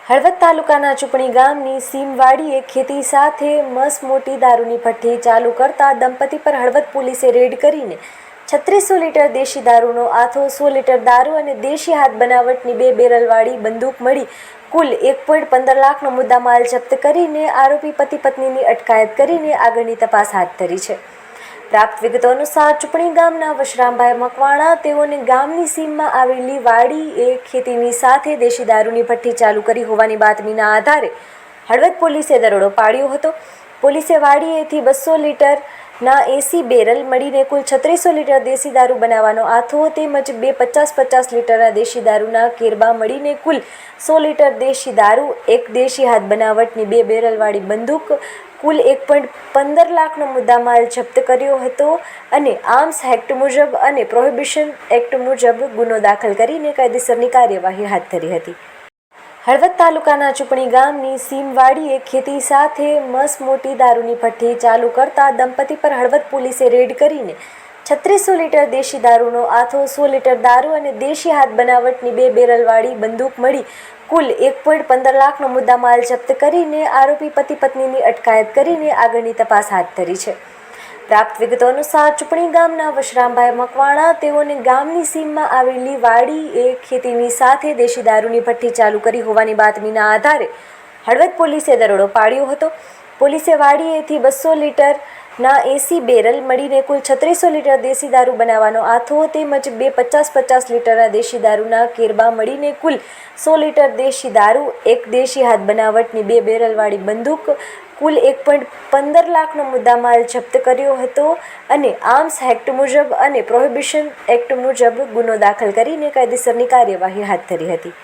હળવદ તાલુકાના ચૂપણી ગામની સીમવાડીએ ખેતી સાથે મસમોટી દારૂની ભઠ્ઠી ચાલુ કરતા દંપતી પર હળવદ પોલીસે રેડ કરીને 3600 લીટર દેશી દારૂનો આથો, 100 લીટર દારૂ અને દેશી હાથ બનાવટની 2 બેરલવાળી બંદૂક મળી કુલ 1.15 લાખનો મુદ્દામાલ જપ્ત કરીને આરોપી પતિ પત્નીની અટકાયત કરીને આગળની તપાસ હાથ ધરી છે। પ્રાપ્ત વિગતો અનુસાર ચૂપણી ગામના વશરામભાઈ મકવાણા તેઓને ગામની સીમમાં આવેલી વાડીએ ખેતીની સાથે દેશી દારૂની ભઠ્ઠી ચાલુ કરી હોવાની બાતમીના આધારે હળવદ પોલીસે દરોડો પાડ્યો હતો। પોલીસે વાડીએથી 200 લીટરના 80 બેરલ મળીને કુલ 3600 લીટર દેશી દારૂ બનાવવાનો આથો તેમજ 2 50-50 લીટરના દેશી દારૂના કેરબા મળીને કુલ 100 લીટર દેશી દારૂ, 1 દેશી હાથ બનાવટની 2 બેરલવાળી બંદૂક કુલ 1.15 લાખનો મુદ્દામાલ જપ્ત કર્યો હતો અને આર્મ્સ એક્ટ મુજબ અને પ્રોહિબિશન એક્ટ મુજબ ગુનો દાખલ કરીને કાયદેસરની કાર્યવાહી હાથ ધરી હતી। હળવદ તાલુકાના ચૂપણી ગામની સીમવાડીએ ખેતી સાથે મસમોટી દારૂની ભઠ્ઠી ચાલુ કરતા દંપતી પર હળવદ પોલીસે રેડ કરીને 3600 લીટર દેશી દારૂનો આથો, 100 લીટર દારૂ અને દેશી હાથ બનાવટની 2 બેરલવાળી બંદૂક મળી કુલ 1.15 લાખનો મુદ્દામાલ જપ્ત કરીને આરોપી પતિ પત્નીની અટકાયત કરીને આગળની તપાસ હાથ ધરી છે। પ્રાપ્ત વિગતો અનુસાર ચૂપણી ગામના વશરામભાઈ મકવાણા તેઓને ગામની સીમમાં આવેલી વાડીએ ખેતીની સાથે દેશી દારૂની ભઠ્ઠી ચાલુ કરી હોવાની બાતમીના આધારે હળવદ પોલીસે દરોડો પાડ્યો હતો। પોલીસે વાડીએથી 200 લીટરના 80 બેરલ મળીને કુલ 3600 લીટર દેશી દારૂ બનાવવાનો આથો તેમજ 2 50-50 લીટરના દેશી દારૂના કેરબા મળીને કુલ 100 લીટર દેશી દારૂ, 1 દેશી હાથ બનાવટની 2 બેરલવાળી બંદૂક કુલ 1.15 લાખનો મુદ્દામાલ જપ્ત કર્યો હતો અને આર્મ્સ એક્ટ મુજબ અને પ્રોહિબિશન એક્ટ મુજબ ગુનો દાખલ કરીને કાયદેસરની કાર્યવાહી હાથ ધરી હતી।